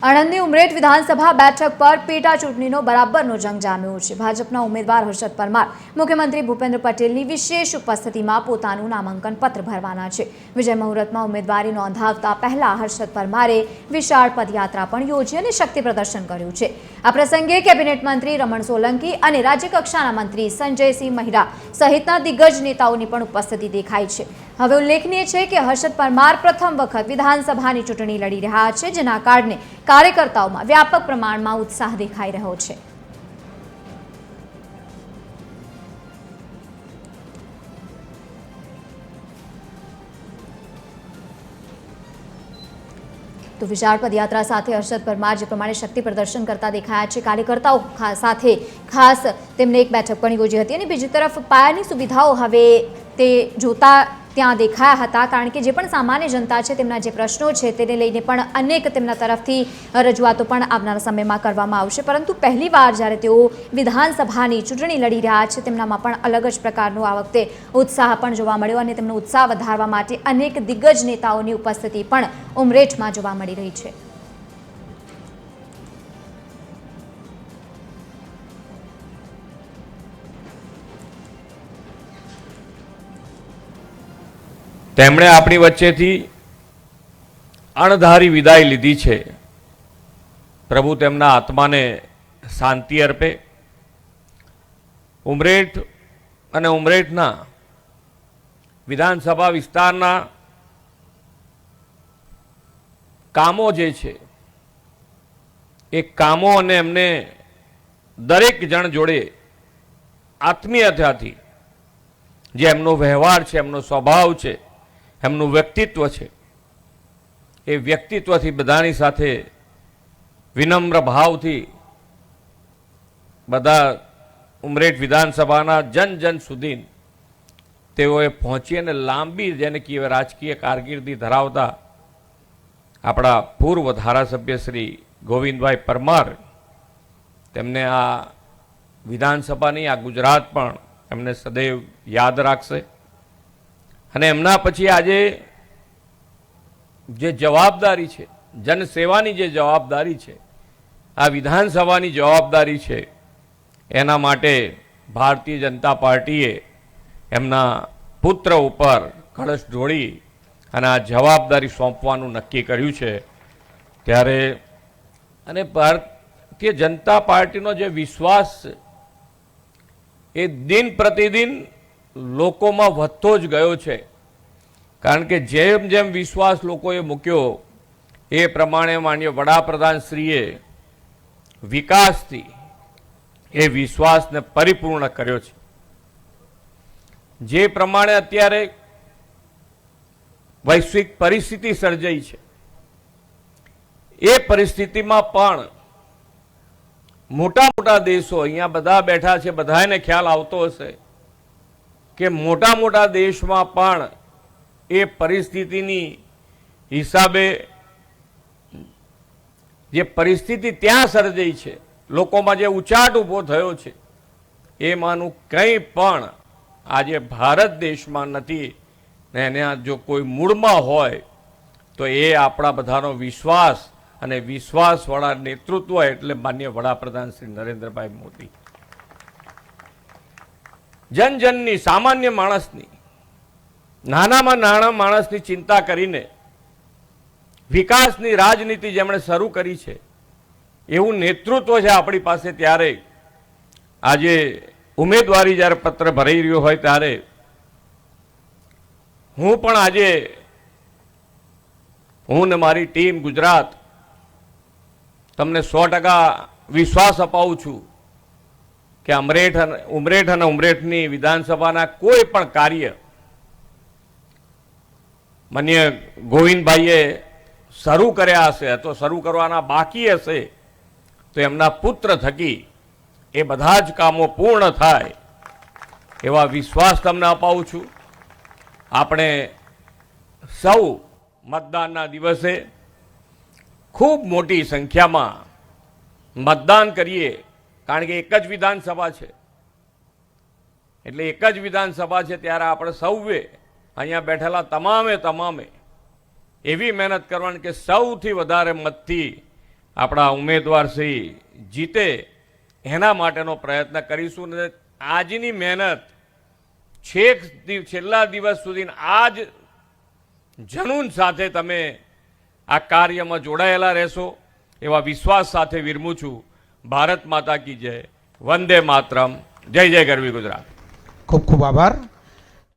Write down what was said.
આણંદની ઉમરેઠ વિધાનસભા બેઠક પર પેટા ચૂંટણીનો બરાબરનો જંગ જામ્યો છે। ભાજપના ઉમેદવાર હર્ષદ પરમાર મુખ્યમંત્રી ભૂપેન્દ્ર પટેલની વિશેષ ઉપસ્થિતિમાં પોતાનું નામાંકન પત્ર ભરવાના છે। વિજય મુહૂર્તમાં ઉમેદવારી નોંધાવતા પહેલા હર્ષદ પરમારે વિશાળ પદયાત્રા પણ યોજી અને શક્તિ પ્રદર્શન કર્યું છે। આ પ્રસંગે કેબિનેટ મંત્રી રમણ સોલંકી અને રાજ્યકક્ષાના મંત્રી સંજયસિંહ મહિરા સહિતના દિગ્ગજ નેતાઓની પણ ઉપસ્થિતિ દેખાઈ છે। હવે ઉલ્લેખનીય છે કે હર્ષદ પરમાર પ્રથમ વખત વિધાનસભાની ચૂંટણી લડી રહ્યા છે, જેના કારણે કાર્યકર્તાઓમાં વ્યાપક પ્રમાણમાં ઉત્સાહ દેખાઈ રહ્યો છે। તો વિશાળ પદયાત્રા સાથે હર્ષદ પરમાર જે પ્રમાણે શક્તિ પ્રદર્શન કરતા દેખાયા છે, કાર્યકર્તાઓ સાથે ખાસ તેમને એક બેઠક પણ યોજી હતી અને બીજી તરફ પાયાની સુવિધાઓ હવે તે જોતા ત્યાં દેખાયા હતા, કારણ કે જે પણ સામાન્ય જનતા છે તેમના જે પ્રશ્નો છે તેને લઈને પણ અનેક તેમના તરફથી રજૂઆતો પણ આવનારા સમયમાં કરવામાં આવશે। પરંતુ પહેલીવાર જ્યારે તેઓ વિધાનસભાની ચૂંટણી લડી રહ્યા છે તેમનામાં પણ અલગ જ પ્રકારનો આ વખતે ઉત્સાહ પણ જોવા મળ્યો અને તેમનો ઉત્સાહ વધારવા માટે અનેક દિગ્ગજ નેતાઓની ઉપસ્થિતિ પણ ઉમરેઠમાં જોવા મળી રહી છે। તેમણે આપણી વચ્ચેથી અણધારી વિદાય લીધી છે। પ્રભુ તેમના આત્માને શાંતિ અર્પે। ઉમરેઠ અને ઉમરેઠના વિધાનસભા વિસ્તારના કામો જે છે એ કામો અને એમને દરેક જણ જોડે આત્મીયતાથી જે એમનો વ્યવહાર છે, એમનો સ્વભાવ છે, એમનું વ્યક્તિત્વ છે, એ વ્યક્તિત્વથી બધાની સાથે વિનમ્ર ભાવથી બધા ઉમરેઠ વિધાનસભાના જન જન સુધી તેઓએ પહોંચી અને લાંબી જેને કહેવાય રાજકીય કારકિર્દી ધરાવતા આપણા પૂર્વ ધારાસભ્ય શ્રી ગોવિંદભાઈ પરમાર તેમને આ વિધાનસભાની આ ગુજરાત પણ એમને સદૈવ યાદ રાખશે। અને એમના પછી આજે જે જવાબદારી છે, જનસેવાની જે જવાબદારી છે, આ વિધાનસભાની જવાબદારી છે, એના માટે ભારતીય જનતા પાર્ટીએ એમના પુત્ર ઉપર કળશ ઢોળી અને આ જવાબદારી સોંપવાનું નક્કી કર્યું છે। ત્યારે અને ભારતીય જનતા પાર્ટીનો જે વિશ્વાસ છે એ દિન પ્રતિદિન લોકોમાં વધતો જ ગયો છે, કારણ કે જેમ જેમ વિશ્વાસ લોકોએ મૂક્યો એ પ્રમાણે માનનીય વડાપ્રધાનશ્રીએ વિકાસથી એ વિશ્વાસને પરિપૂર્ણ કર્યો છે। જે પ્રમાણે અત્યારે વૈશ્વિક પરિસ્થિતિ સર્જાઈ છે એ પરિસ્થિતિમાં પણ મોટા મોટા દેશો અહીંયા બધા બેઠા છે, બધાને ખ્યાલ આવતો હશે કે મોટા મોટા દેશમાં પણ એ પરિસ્થિતિની હિસાબે જે પરિસ્થિતિ ત્યાં સર્જાઈ છે, લોકોમાં જે ઉચાટ ઊભો થયો છે, એમાંનું કંઈ પણ આજે ભારત દેશમાં નથી ને એને જો કોઈ મૂળમાં હોય તો એ આપણા બધાનો વિશ્વાસ અને વિશ્વાસવાળા નેતૃત્વ એટલે માનનીય વડાપ્રધાન શ્રી નરેન્દ્રભાઈ મોદી। જન જનની, સામાન્ય માણસની, નાનામાં નાના માણસની ચિંતા કરીને વિકાસની રાજનીતિ જેમણે શરૂ કરી છે એવું નેતૃત્વ છે આપણી પાસે। ત્યારે આજે ઉમેદવારી જ્યારે પત્ર ભરાઈ રહ્યો હોય ત્યારે હું પણ આજે હું ને મારી ટીમ ગુજરાત તમને 100% વિશ્વાસ અપાવું છું કે ઉમરેઠ અને ઉમરેઠની વિધાનસભાના કોઈ પણ કાર્ય માનનીય ગોવિંદભાઈએ શરૂ કર્યા હશે તો શરૂ કરવાના બાકી હશે તો એમના પુત્ર થકી એ બધા જ કામો પૂર્ણ થાય એવા વિશ્વાસ તમને અપાવું છું। આપણે સૌ મતદાનના દિવસે ખૂબ મોટી સંખ્યામાં મતદાન કરીએ, કારણ કે એક જ વિધાનસભા છે, એટલે એક જ વિધાનસભા છે ત્યારે આપણે સૌએ અહીંયા બેઠેલા તમામે એવી મહેનત કરવાની કે સૌથી વધારે મતથી આપણા ઉમેદવાર શ્રી જીતે એના માટેનો પ્રયત્ન કરીશું ને આજની મહેનત છેલ્લા દિવસ સુધી આ જ જનૂન સાથે તમે આ કાર્યમાં જોડાયેલા રહેશો એવા વિશ્વાસ સાથે વિરમું છું. ભારત માતા કી જય, વંદે માતરમ, જય જય ગરવી ગુજરાત. ખૂબ ખૂબ આભાર.